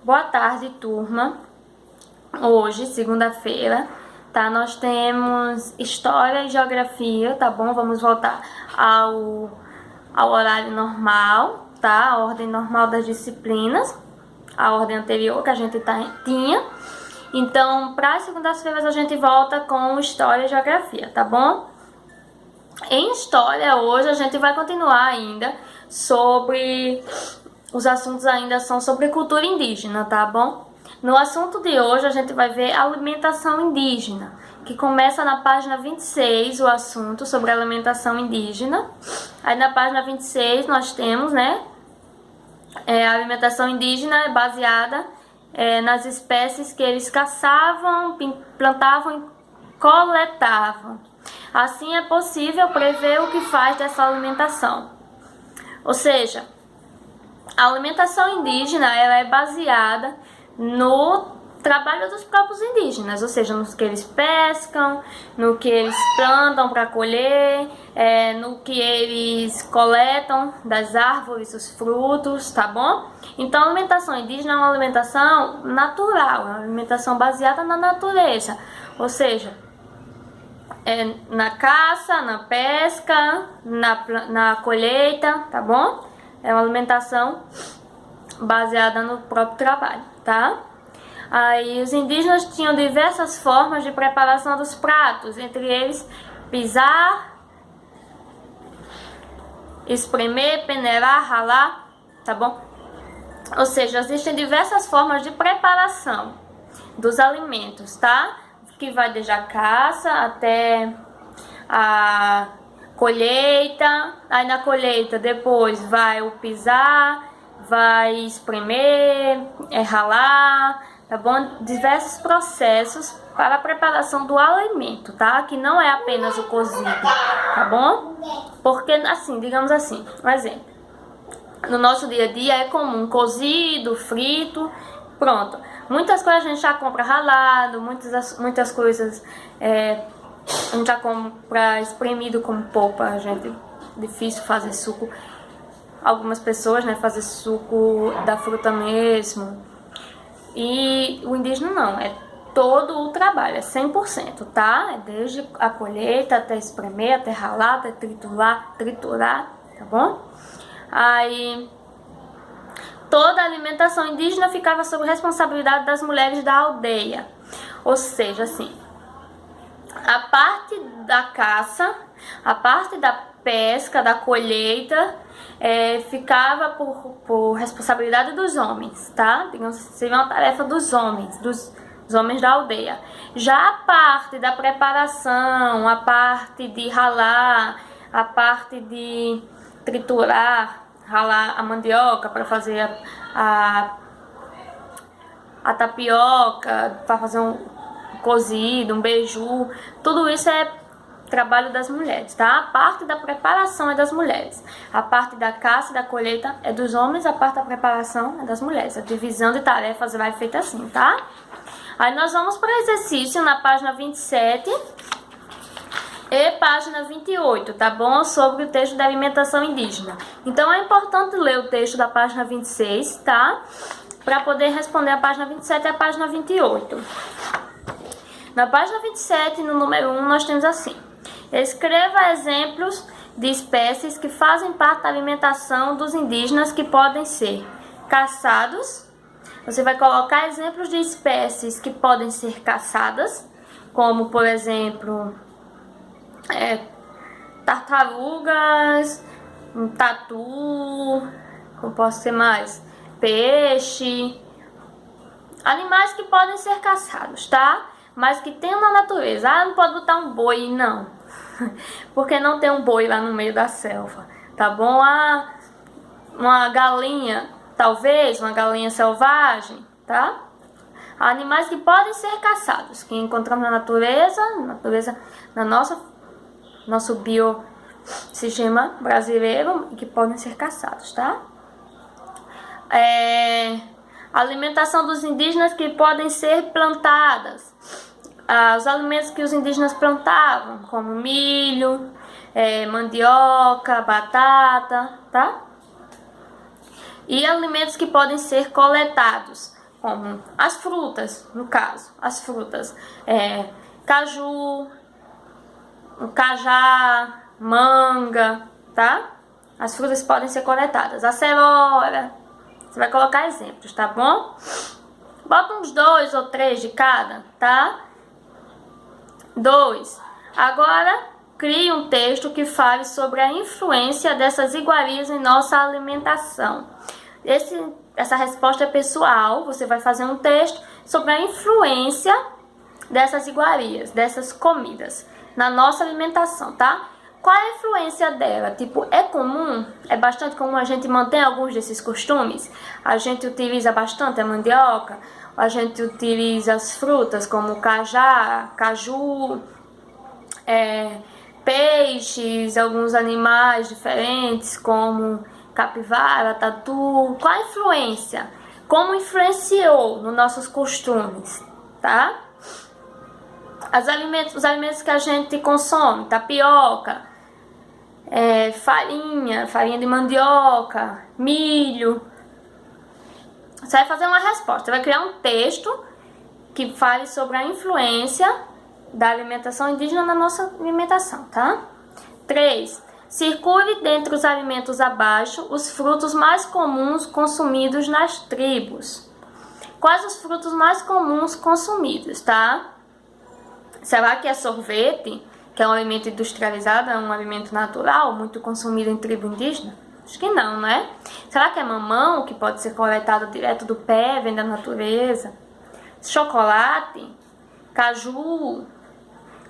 Boa tarde, turma. Hoje, segunda-feira, tá? Nós temos História e Geografia, tá bom? Vamos voltar ao horário normal, tá? A ordem normal das disciplinas, a ordem anterior que a gente tinha. Então, para as segundas-feiras a gente volta com História e Geografia, tá bom? Em História, hoje a gente vai continuar ainda sobre... Os assuntos ainda são sobre cultura indígena, tá bom? No assunto de hoje a gente vai ver alimentação indígena, que começa na página 26, o assunto sobre alimentação indígena. Aí na página 26 nós temos, né, a alimentação indígena é baseada nas espécies que eles caçavam, plantavam e coletavam. Assim é possível prever o que faz dessa alimentação. Ou seja, a alimentação indígena ela é baseada no trabalho dos próprios indígenas, ou seja, no que eles pescam, no que eles plantam para colher, no que eles coletam das árvores, os frutos, tá bom? Então a alimentação indígena é uma alimentação natural, é uma alimentação baseada na natureza, ou seja, na caça, na pesca, na colheita, tá bom? É uma alimentação baseada no próprio trabalho, tá? Aí os indígenas tinham diversas formas de preparação dos pratos, entre eles pisar, espremer, peneirar, ralar, tá bom? Ou seja, existem diversas formas de preparação dos alimentos, tá? Que vai desde a caça até a colheita, aí na colheita depois vai o pisar, vai espremer, ralar, tá bom? Diversos processos para a preparação do alimento, tá? Que não é apenas o cozido, tá bom? Porque assim, digamos assim, um exemplo. No nosso dia a dia é comum cozido, frito, pronto. Muitas coisas a gente já compra ralado, muitas coisas a gente já compra espremido como polpa, gente. É difícil fazer suco. Algumas pessoas, né, fazem suco da fruta mesmo. E o indígena não, é todo o trabalho, é 100%, tá? É desde a colheita até espremer, até ralar, até triturar, tá bom? Aí toda a alimentação indígena ficava sob responsabilidade das mulheres da aldeia. Ou seja, assim, a parte da caça, a parte da pesca, da colheita, ficava por responsabilidade dos homens, tá? Digamos assim, seria uma tarefa dos homens, dos homens da aldeia. Já a parte da preparação, a parte de ralar, a parte de triturar, ralar a mandioca para fazer a tapioca, para fazer um cozido, um beiju, tudo isso é trabalho das mulheres, tá? A parte da preparação é das mulheres, a parte da caça e da colheita é dos homens, a parte da preparação é das mulheres. A divisão de tarefas vai feita assim, tá? Aí nós vamos para o exercício na página 27 e página 28, tá bom? Sobre o texto da alimentação indígena. Então é importante ler o texto da página 26, tá? Para poder responder a página 27 e a página 28. Na página 27, no número 1, nós temos assim: escreva exemplos de espécies que fazem parte da alimentação dos indígenas que podem ser caçados. Você vai colocar exemplos de espécies que podem ser caçadas, como, por exemplo, tartarugas, tatu, como posso ser mais? Peixe. Animais que podem ser caçados, tá? Mas que tem na natureza. Ah, não pode botar um boi, não. Porque não tem um boi lá no meio da selva, tá bom? Ah, uma galinha, talvez, uma galinha selvagem, tá? Animais que podem ser caçados, que encontramos na natureza na nosso biosistema brasileiro, e que podem ser caçados, tá? Alimentação dos indígenas que podem ser plantadas. Os alimentos que os indígenas plantavam, como milho, mandioca, batata, tá? E alimentos que podem ser coletados, como as frutas, no caso, as frutas, caju, cajá, manga, tá? As frutas podem ser coletadas. A cenoura, você vai colocar exemplos, tá bom? Bota uns 2 ou 3 de cada, tá? 2. Agora, crie um texto que fale sobre a influência dessas iguarias em nossa alimentação. Essa resposta é pessoal, você vai fazer um texto sobre a influência dessas iguarias, dessas comidas, na nossa alimentação, tá? Qual é a influência dela? Tipo, é comum, é bastante comum a gente manter alguns desses costumes? A gente utiliza bastante a mandioca, a gente utiliza as frutas como cajá, caju, peixes, alguns animais diferentes como capivara, tatu. Qual a influência? Como influenciou nos nossos costumes, tá? Os alimentos que a gente consome, tapioca, farinha de mandioca, milho. Você vai fazer uma resposta, você vai criar um texto que fale sobre a influência da alimentação indígena na nossa alimentação, tá? 3. Circule dentre os alimentos abaixo os frutos mais comuns consumidos nas tribos. Quais os frutos mais comuns consumidos, tá? Será que é sorvete, que é um alimento industrializado, é um alimento natural, muito consumido em tribo indígena? Acho que não, né? Será que é mamão, que pode ser coletado direto do pé, vem da natureza? Chocolate, caju,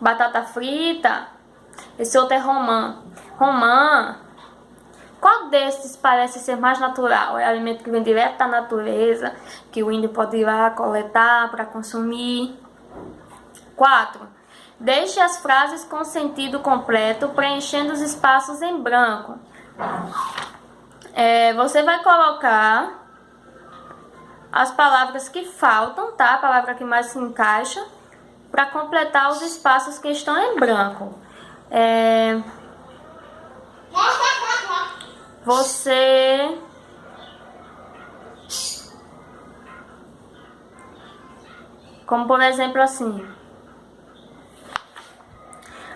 batata frita. Esse outro é romã. Romã. Qual desses parece ser mais natural? É alimento que vem direto da natureza, que o índio pode ir lá coletar para consumir. 4. Deixe as frases com sentido completo, preenchendo os espaços em branco. Você vai colocar as palavras que faltam, tá? A palavra que mais se encaixa, para completar os espaços que estão em branco. Você como por exemplo assim,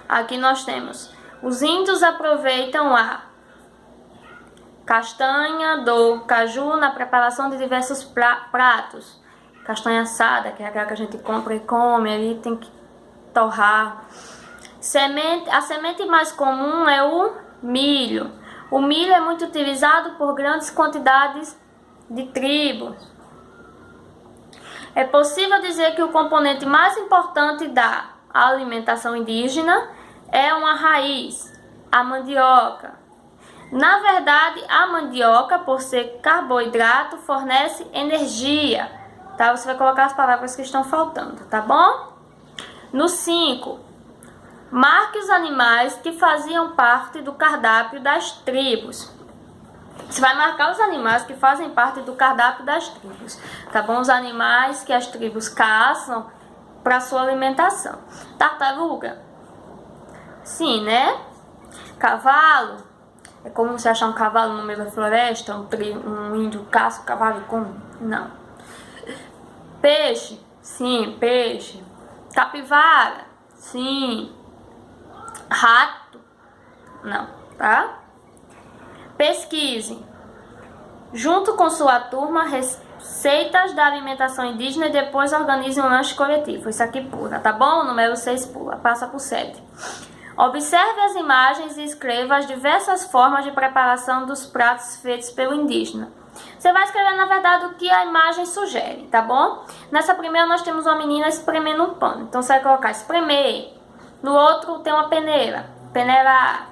aqui nós temos: os índios aproveitam a castanha do caju na preparação de diversos pratos. Castanha assada, que é aquela que a gente compra e come, ali tem que torrar. A semente mais comum é o milho. O milho é muito utilizado por grandes quantidades de tribos. É possível dizer que o componente mais importante da alimentação indígena é uma raiz, a mandioca. Na verdade, a mandioca, por ser carboidrato, fornece energia. Tá? Você vai colocar as palavras que estão faltando, tá bom? No 5, marque os animais que faziam parte do cardápio das tribos. Você vai marcar os animais que fazem parte do cardápio das tribos, tá bom? Os animais que as tribos caçam para sua alimentação. Tartaruga? Sim, né? Cavalo? É como você achar um cavalo no meio da floresta, um índio caça o cavalo e come? Não. Peixe? Sim, peixe. Capivara? Sim. Rato? Não, tá? Pesquise. Junto com sua turma, receitas da alimentação indígena e depois organize um lanche coletivo. Isso aqui pula, tá bom? O número 6 pula, passa por 7. Observe as imagens e escreva as diversas formas de preparação dos pratos feitos pelo indígena. Você vai escrever, na verdade, o que a imagem sugere, tá bom? Nessa primeira nós temos uma menina espremendo um pano. Então você vai colocar espremer. No outro tem uma peneira, peneirar.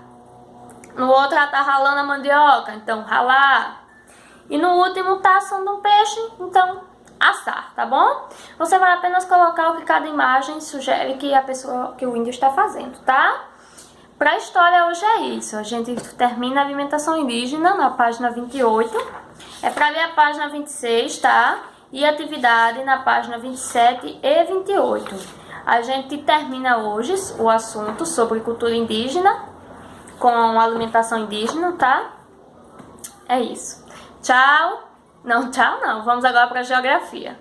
No outro ela tá ralando a mandioca, então ralar. E no último tá assando um peixe, então assar, tá bom? Você vai apenas colocar o que cada imagem sugere que o índio está fazendo, tá? Para a história hoje é isso. A gente termina a alimentação indígena na página 28. É para ler a página 26, tá? E atividade na página 27 e 28. A gente termina hoje o assunto sobre cultura indígena com alimentação indígena, tá? É isso. Tchau. Não, tchau não. Vamos agora para a geografia.